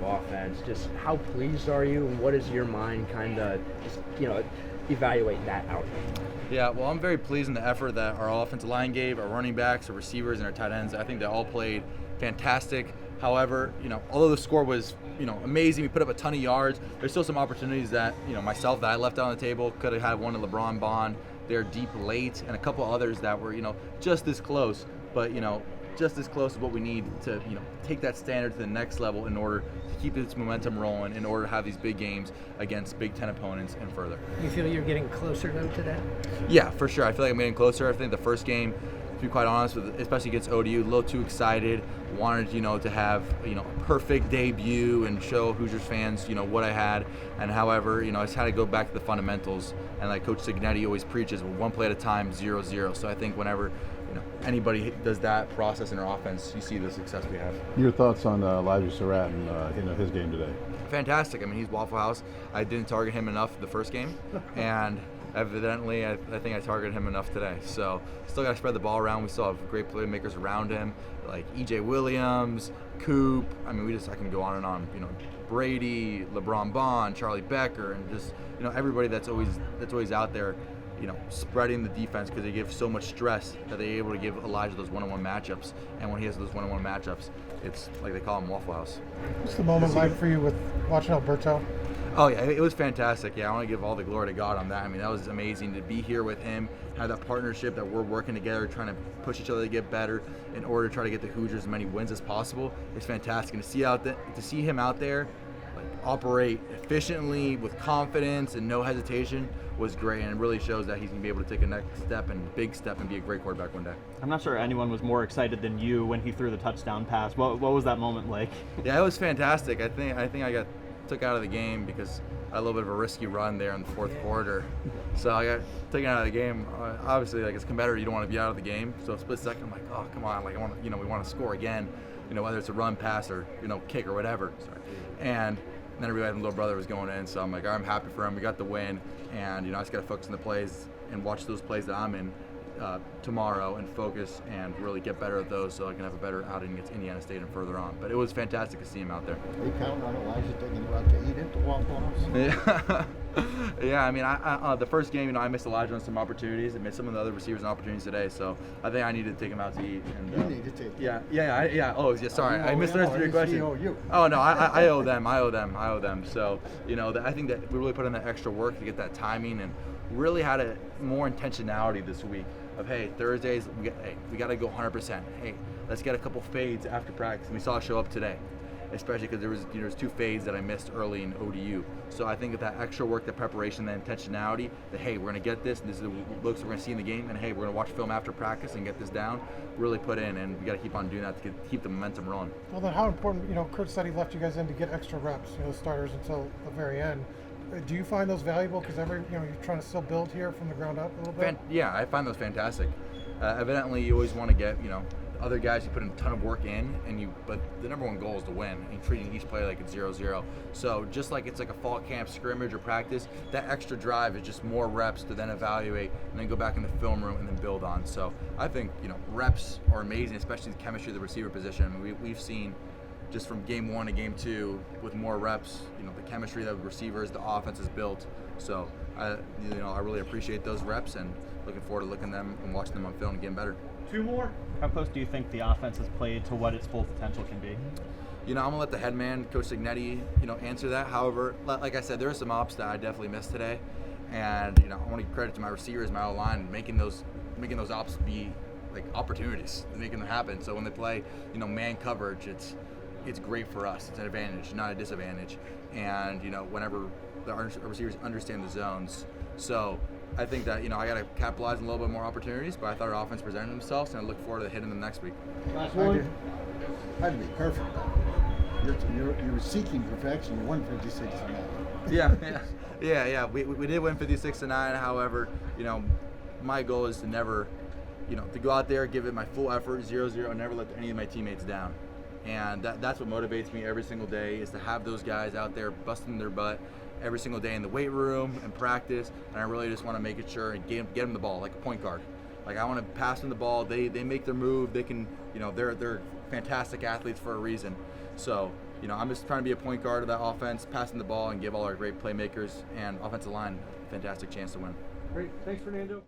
of offense. Just how pleased are you, and what is your mind kind of just, evaluate that out? Yeah, well, I'm very pleased in the effort that our offensive line gave, our running backs, our receivers, and our tight ends. I think they all played fantastic. However, although the score was, amazing, we put up a ton of yards, there's still some opportunities that, myself, that I left on the table. Could have had one to LeBron Bond. They're deep late, and a couple others that were, just this close. But, just as close as what we need to, take that standard to the next level in order to keep this momentum rolling, in order to have these big games against Big Ten opponents and further. You feel you're getting closer though to that? Yeah, for sure. I feel like I'm getting closer. I think the first game, to be quite honest, especially against ODU, a little too excited. Wanted, to have, a perfect debut and show Hoosiers fans, what I had. And however, I just had to go back to the fundamentals. And like Coach Signetti always preaches, one play at a time, 0-0. So I think whenever, anybody does that process in our offense, you see the success we have. Your thoughts on Elijah Surratt and his game today? Fantastic. I mean, he's Waffle House. I didn't target him enough the first game, and evidently I think I targeted him enough today. So still got to spread the ball around. We still have great playmakers around him, like E.J. Williams, Coop. I mean, I can go on and on. Brady, LeBron Bond, Charlie Becker, and just everybody that's always out there. Spreading the defense because they give so much stress that they're able to give Elijah those one-on-one matchups. And when he has those one-on-one matchups, it's like they call him Waffle House. What's the moment like for you with watching Alberto? Oh, yeah, it was fantastic. Yeah, I want to give all the glory to God on that. I mean, that was amazing to be here with him, have that partnership that we're working together, trying to push each other to get better in order to try to get the Hoosiers as many wins as possible. It's fantastic. And to see him out there operate efficiently with confidence and no hesitation was great, and it really shows that he's going to be able to take a next step and big step and be a great quarterback one day. I'm not sure anyone was more excited than you when he threw the touchdown pass. What was that moment like? Yeah, it was fantastic. I think I got took out of the game because I had a little bit of a risky run there in the fourth quarter. So I got taken out of the game. Obviously, as a competitor, you don't want to be out of the game. So a split second, I'm like, oh, come on, we want to score again. Whether it's a run, pass, or kick or whatever. And then everybody, my little brother was going in, so I'm like, I'm happy for him. We got the win, and I just got to focus on the plays and watch those plays that I'm in tomorrow and focus and really get better at those so I can have a better outing against Indiana State and further on. But it was fantastic to see him out there. They count on Elijah taking you out to eat at the Waffle House? Yeah, I mean, I the first game, I missed Elijah on some opportunities. I missed some of the other receivers and opportunities today, so I think I need to take him out to eat. And, You need to take him. Yeah. Oh, yeah. Sorry, I misunderstood your question. You. Oh no, I owe them. I owe them. So I think that we really put in that extra work to get that timing and really had a more intentionality this week. Of hey, Thursdays we got to go 100%. Hey, let's get a couple fades after practice. And we saw it show up today, especially because there's two fades that I missed early in ODU. So I think that extra work, the preparation, the intentionality, that hey, we're gonna get this. And this is the looks we're gonna see in the game, and hey, we're gonna watch film after practice and get this down. Really put in, and we got to keep on doing that to keep the momentum rolling. Well, then how important? Kurt said he left you guys in to get extra reps, starters until the very end. Do you find those valuable? Because you're trying to still build here from the ground up a little bit. Yeah, I find those fantastic. Evidently, you always want to get other guys who put in a ton of work in, but the number one goal is to win, and treating each play like it's 0-0. So just like it's like a fall camp scrimmage or practice, that extra drive is just more reps to then evaluate and then go back in the film room and then build on. So I think reps are amazing, especially the chemistry of the receiver position. I mean, we've seen just from game 1 to game 2 with more reps, the chemistry that the receivers, the offense is built. So I really appreciate those reps and looking forward to looking at them and watching them on film and getting better. Two more. How close do you think the offense has played to what its full potential can be? I'm gonna let the head man, Coach Signetti, answer that. However, like I said, there are some ops that I definitely missed today, and I want to give credit to my receivers, my O-line, making those ops be like opportunities, making them happen. So when they play, man coverage, it's great for us. It's an advantage, not a disadvantage. And whenever our receivers understand the zones, so I think that I got to capitalize on a little bit more opportunities. But I thought our offense presented themselves, and I look forward to hitting them next week. Last one. I'd be perfect. You're seeking perfection. You won 56-9. Yeah. We did win 56-9. However, my goal is to never, to go out there, give it my full effort, 0-0, and never let any of my teammates down. And that's what motivates me every single day, is to have those guys out there busting their butt every single day in the weight room and practice. And I really just want to make it sure and get them the ball like a point guard. Like I want to pass them the ball. They make their move. They can, they're fantastic athletes for a reason. So, you know, I'm just trying to be a point guard of that offense, passing the ball and give all our great playmakers and offensive line a fantastic chance to win. Great. Thanks, Fernando.